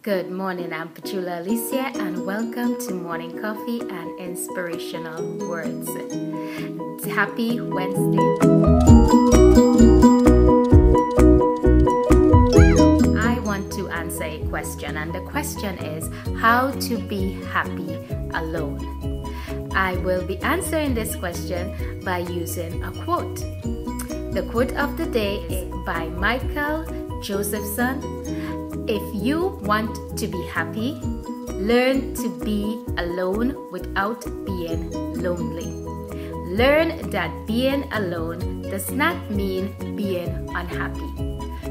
Good morning, I'm Petula Alicia, and welcome to Morning Coffee and Inspirational Words. Happy Wednesday. I want to answer a question, and the question is how to be happy alone. I will be answering this question by using a quote. The quote of the day is by Michael Josephson. If you want to be happy, learn to be alone without being lonely. Learn that being alone does not mean being unhappy.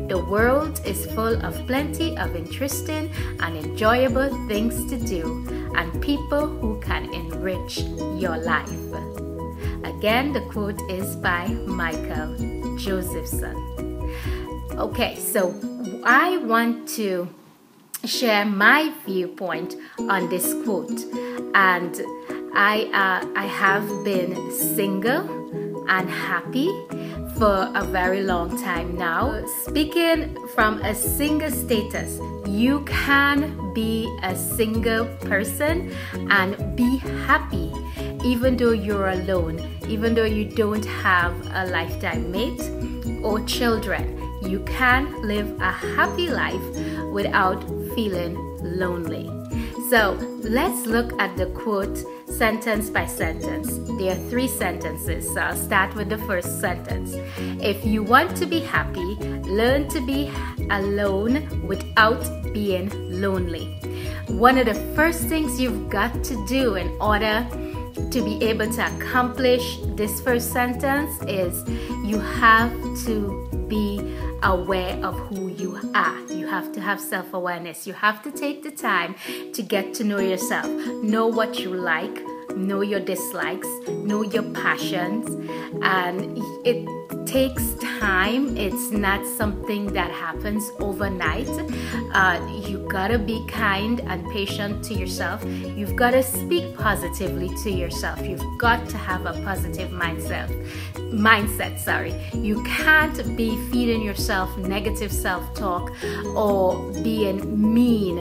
The world is full of plenty of interesting and enjoyable things to do and people who can enrich your life. Again, the quote is by Michael Josephson. Okay, so I want to share my viewpoint on this quote, and I have been single and happy for a very long time now. Speaking from a single status, you can be a single person and be happy even though you're alone, even though you don't have a lifetime mate or children. You can live a happy life without feeling lonely. So let's look at the quote sentence by sentence. There are 3 sentences, so I'll start with the first sentence. If you want to be happy, learn to be alone without being lonely. One of the first things you've got to do in order to be able to accomplish this first sentence is you have to be aware of who you are. You have to have self-awareness. You have to take the time to get to know yourself. Know what you like, know your dislikes, know your passions, and it takes time. It's not something that happens overnight. You gotta be kind and patient to yourself. You've got to speak positively to yourself. You've got to have a positive mindset. You can't be feeding yourself negative self-talk or being mean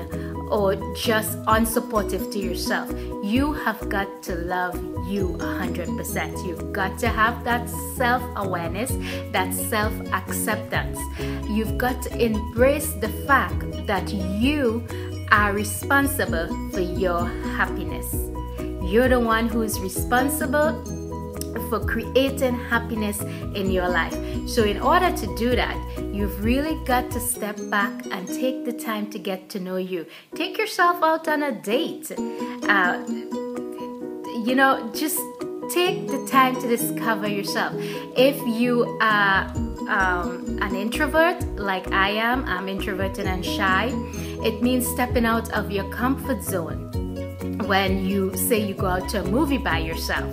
or just unsupportive to yourself. You have got to love you 100%. You've got to have that self-awareness, that self-acceptance. You've got to embrace the fact that you are responsible for your happiness. You're the one who is responsible for creating happiness in your life. So in order to do that, you've really got to step back and take the time to get to know you. Take yourself out on a date. Just take the time to discover yourself. If you are an introvert like I am, I'm introverted and shy, it means stepping out of your comfort zone. When you say you go out to a movie by yourself,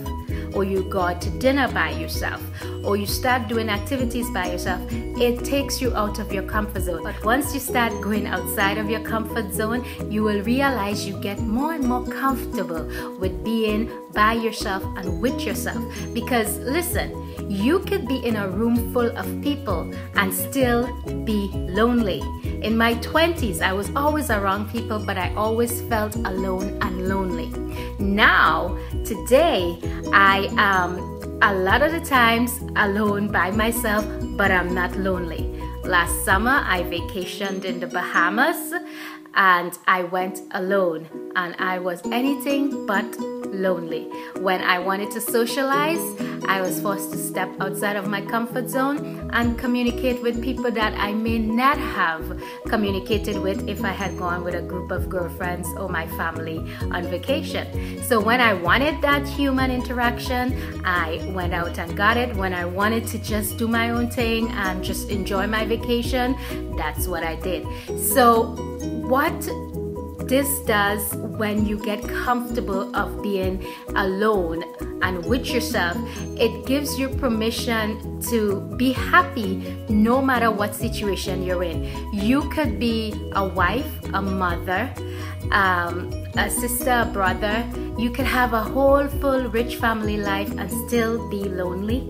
or you go out to dinner by yourself, or you start doing activities by yourself, it takes you out of your comfort zone. But once you start going outside of your comfort zone, you will realize you get more and more comfortable with being by yourself and with yourself. Because listen, you could be in a room full of people and still be lonely. In my 20s, I was always around people, but I always felt alone and lonely. Now, today, I am a lot of the times alone by myself, but I'm not lonely. Last summer, I vacationed in the Bahamas and I went alone, and I was anything but lonely. When I wanted to socialize, I was forced to step outside of my comfort zone and communicate with people that I may not have communicated with if I had gone with a group of girlfriends or my family on vacation. So when I wanted that human interaction, I went out and got it. When I wanted to just do my own thing and just enjoy my vacation, that's what I did. So what this does when you get comfortable of being alone and with yourself, it gives you permission to be happy no matter what situation you're in. You could be a wife, a mother, a sister, a brother. You could have a whole full rich family life and still be lonely.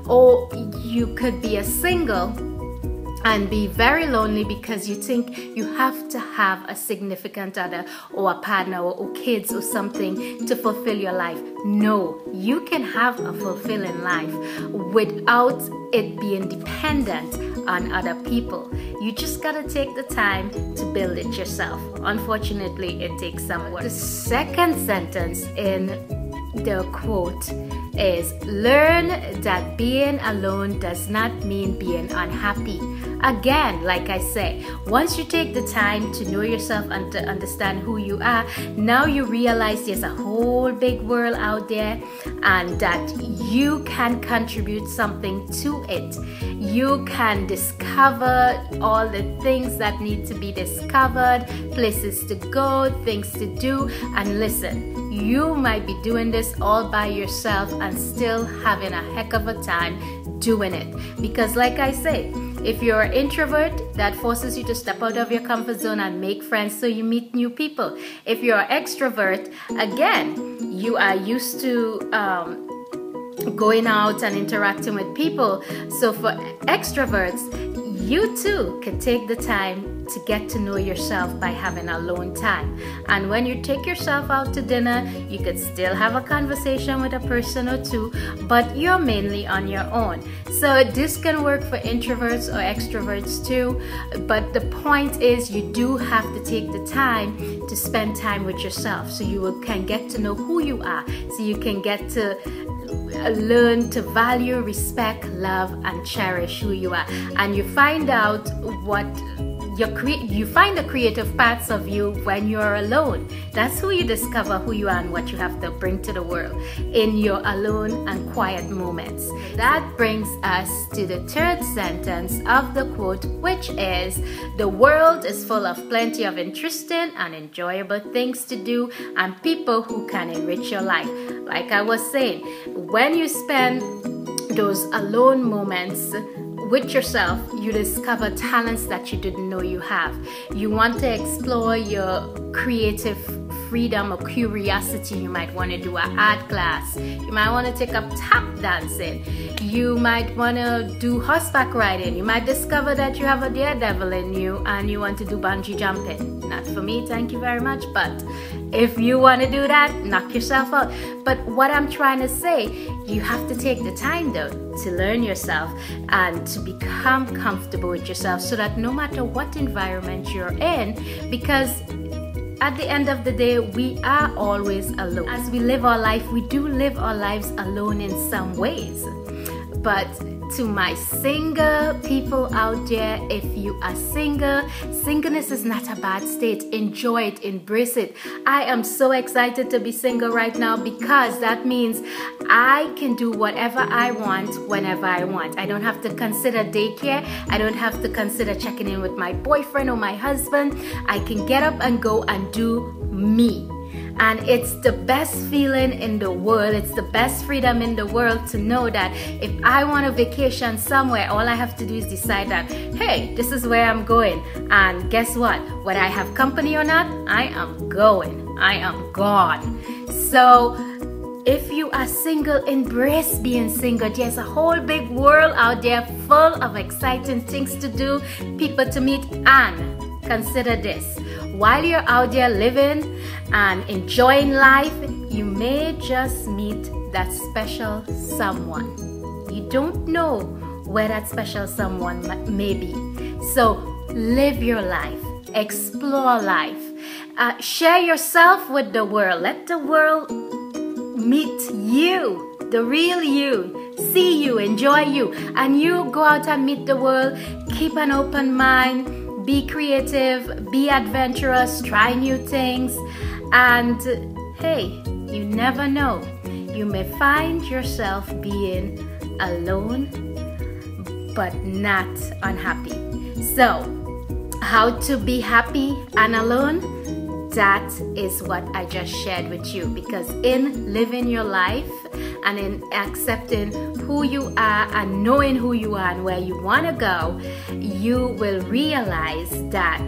Or you could be a single and be very lonely because you think you have to have a significant other or a partner or kids or something to fulfill your life. No, you can have a fulfilling life without it being dependent on other people. You just gotta take the time to build it yourself. Unfortunately, it takes some work. The second sentence in the quote is, learn that being alone does not mean being unhappy. Again, like I say, once you take the time to know yourself and to understand who you are, now you realize there's a whole big world out there and that you can contribute something to it. You can discover all the things that need to be discovered, places to go, things to do, and listen, you might be doing this all by yourself and still having a heck of a time doing it. Because like I say, if you're an introvert, that forces you to step out of your comfort zone and make friends so you meet new people. If you're an extrovert, again, you are used to going out and interacting with people. So for extroverts, you too can take the time to get to know yourself by having alone time. And when you take yourself out to dinner, you could still have a conversation with a person or two, but you're mainly on your own. So this can work for introverts or extroverts too, but the point is you do have to take the time to spend time with yourself so you can get to know who you are, so you can get to learn to value, respect, love, and cherish who you are. And you find out what you find the creative parts of you when you're alone. That's who you discover who you are and what you have to bring to the world in your alone and quiet moments. That brings us to the third sentence of the quote, which is, the world is full of plenty of interesting and enjoyable things to do and people who can enrich your life. Like I was saying, when you spend those alone moments with yourself, you discover talents that you didn't know you have. You want to explore your creative freedom or curiosity. You might want to do an art class. You might want to take up tap dancing. You might want to do horseback riding. You might discover that you have a daredevil in you and you want to do bungee jumping. Not for me, thank you very much, but if you want to do that, knock yourself out. But what I'm trying to say, you have to take the time though to learn yourself and to become comfortable with yourself so that no matter what environment you're in, because at the end of the day, we are always alone. As we live our life, we do live our lives alone in some ways. But to my single people out there, if you are single, singleness is not a bad state. Enjoy it, embrace it. I am so excited to be single right now because that means I can do whatever I want whenever I want. I don't have to consider daycare. I don't have to consider checking in with my boyfriend or my husband. I can get up and go and do me. And it's the best feeling in the world. It's the best freedom in the world to know that if I want a vacation somewhere, all I have to do is decide that, hey, this is where I'm going. And guess what? Whether I have company or not, I am going. I am gone. So if you are single, embrace being single. There's a whole big world out there full of exciting things to do, people to meet, and consider this. While you're out there living and enjoying life, you may just meet that special someone. You don't know where that special someone may be. So live your life, explore life, share yourself with the world. Let the world meet you, the real you, see you, enjoy you, and you go out and meet the world. Keep an open mind. Be creative, be adventurous, try new things, and hey, you never know. You may find yourself being alone, but not unhappy. So, how to be happy and alone? That is what I just shared with you, because in living your life and in accepting who you are and knowing who you are and where you want to go, you will realize that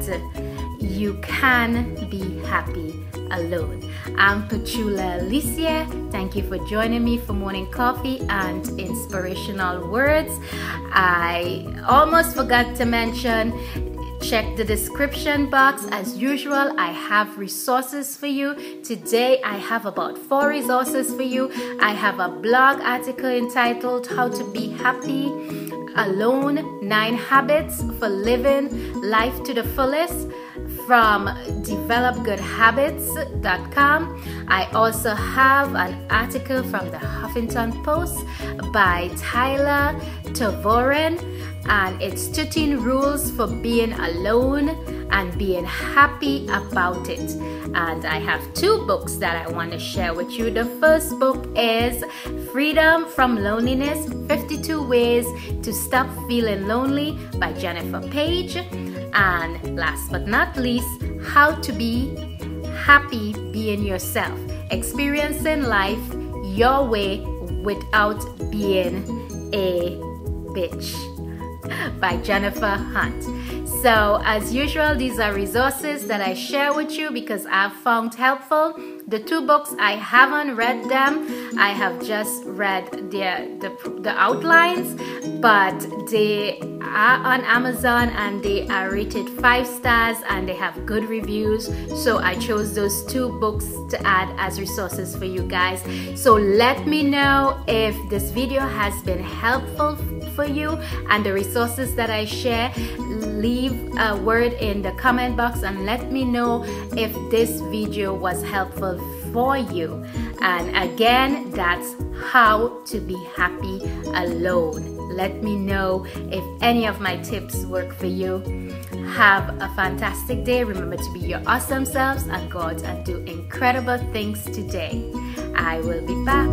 you can be happy alone. I'm Petula Alicia. Thank you for joining me for morning coffee and inspirational words. I almost forgot to mention, check the description box. As usual, I have resources for you. Today, I have about 4 resources for you. I have a blog article entitled How to Be Happy Alone, 9 Habits for Living Life to the Fullest from Developgoodhabits.com. I also have an article from the Huffington Post by Tervooren, and it's 13 rules for being alone and being happy about it. And I have 2 books that I want to share with you. The first book is Freedom from Loneliness, 52 Ways to Stop Feeling Lonely by Jennifer Page. And last but not least, How to Be Happy Being Yourself, Experiencing Life Your Way Without Being a Bitch by Jennifer Hunt. So as usual, these are resources that I share with you because I've found helpful. The 2 books, I haven't read them. I have just read the outlines, but they are on Amazon and they are rated 5 stars and they have good reviews. So I chose those 2 books to add as resources for you guys. So let me know if this video has been helpful for you and the resources that I share. Leave a word in the comment box and let me know if this video was helpful for you. And again, that's How to Be Happy Alone. Let me know if any of my tips work for you. Have a fantastic day. Remember to be your awesome selves and go out and do incredible things today. I will be back.